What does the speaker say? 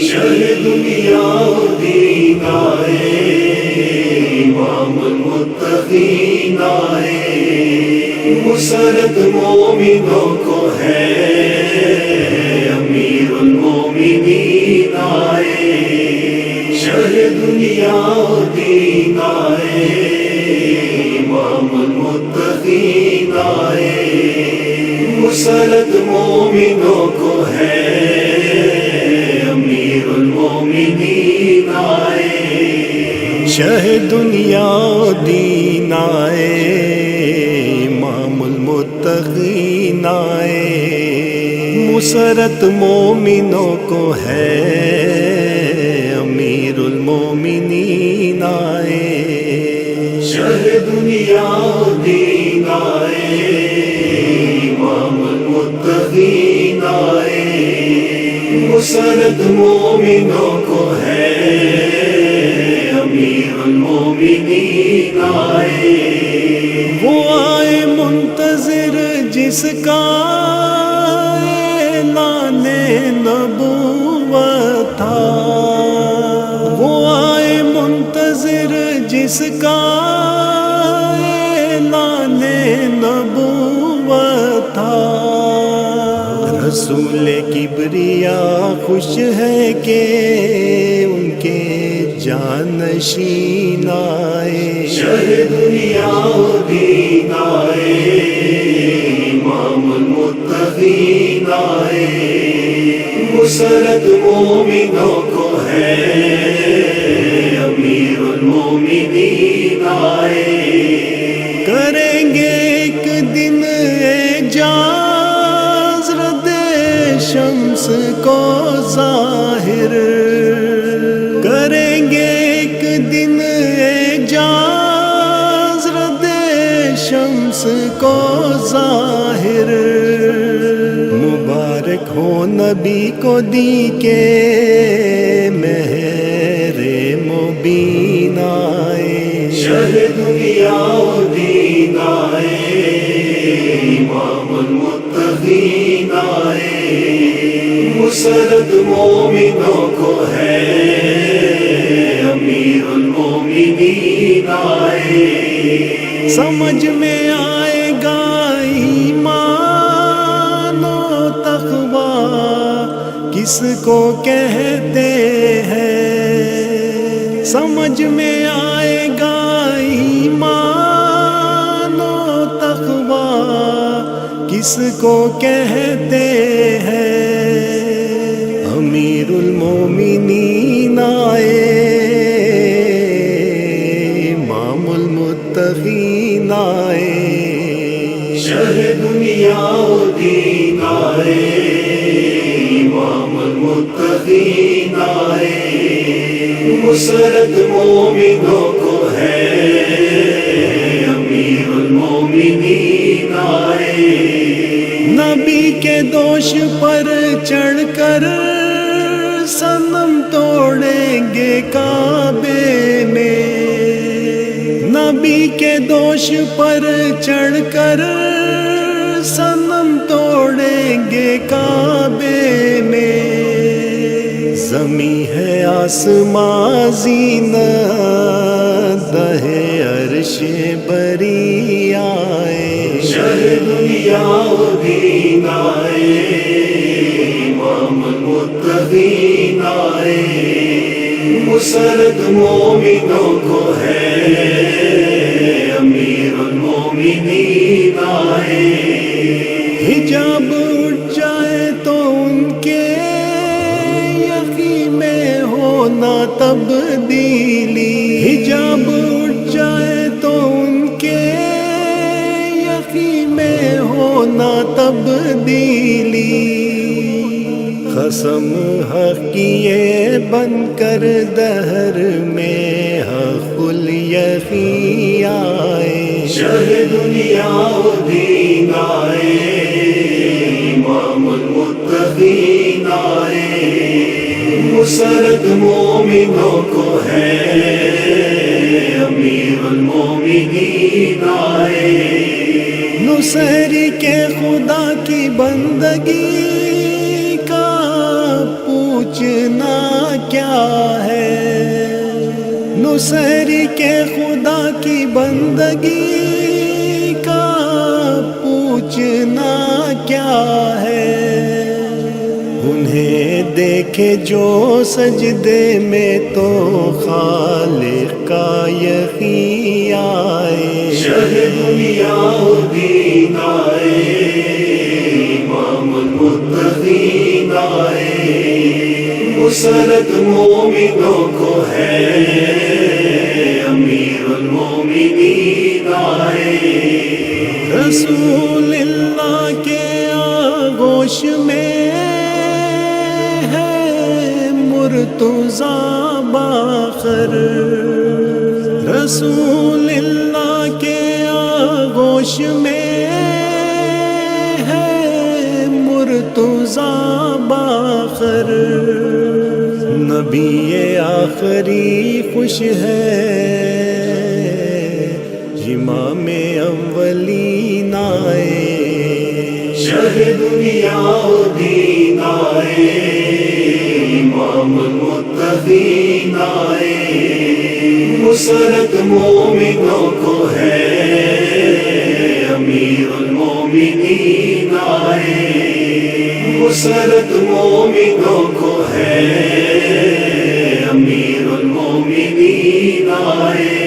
شہ دنیا دین آئے، امام المتقین آئے، مسرت مومنوں کو ہے، امیر المومنین آئے، شہ دنیا دین آئے، امام المتقین آئے، مسرت مومنوں کو ہے، امیر المومنین آئے، شہ دنیا دین آئے، امام المتقین آئے، مسرت مومنوں کو ہے، امیر المومنین آئے، شہ دنیا دین آئے، امام المتقین آئے، مسرت مومنوں کو ہے، امیر المومنین آئے، وہ آئے منتظر جس کا اعلان نبوت تھا، وہ آئے منتظر جس کا اعلان نبوت تھا، رسول کبریا خوش ہے کہ ان کے جانشین آئے، شہ دنیا دین آئے، امام المتقین آئے، مسرت مومنوں کو ہے، امیر المومنین آئے، کریں گے ایک دن اعجاز رد شمس کو ظاہر، کریں گے ایک دن اعجاز رد شمس کو ظاہر، مبارک ہو نبی کو دی کے مہر مبین آئے، شہ دنیا دین آئے، امام المتقین آئے، مسرت مومنوں کو ہے، امیر المومنین آئے، سمجھ میں آئے گا ایمان و تقویٰ کس کو کہتے ہیں، سمجھ میں آئے گا ایمان و تقویٰ کس کو کہتے ہیں، امیر المومنین آئے، امام المتقین آئے، شہ دنیا دین آئے، امام المتقین آئے، مسرت مومنوں کو ہے، امیر المومنین آئے، نبی کے دوش پر چڑھ کر صنم توڑیں گے کعبے میں، نبی کے دوش پر چڑھ کر صنم توڑیں گے کعبے میں، زمیں ہے آسمان زینت دہ عرش بری آئے، شہ دنیا دین آئے، امام المتقین آئے، مسرت مومنوں کو ہے، امیر المومنین آئے، حجاب اٹھ جائے تو ان کے یقین میں ہونا تبدیلی، حجاب اٹھ جائے تو ان کے یقین میں ہونا تبدیلی، قسم حق کیے بن کر دہر میں حق الیقین آئے، شہ دنیا و دین آئے، امام المتقین آئے، مسرت مومنوں کو ہے، امیر المومنین آئے، نصیری کے خدا کی بندگی کا پوچھنا کیا ہے، نصیری کے خدا کی بندگی کا پوچھنا کیا ہے، انہیں دیکھے جو سجدے میں تو خالق کا یقین آئے، شہ دنیا و دین آئے، امام المتقین آئے، مسرت مومنوں کو ہے، امیر المومنین آئے، رسول اللہ کے آغوش میں ہے مرتضیٰ باخر، رسول اللہ کے آغوش میں ہے مرتضیٰ باخر، نبی آخری خوش ہے، امام اولین آئے، شہ دنیا و دین آئے، امام المتقین آئے، مسرت مومنوں کو ہے، امیر المومنین آئے، مسرت مومنوں کو ہے، امیر المومنین آئے،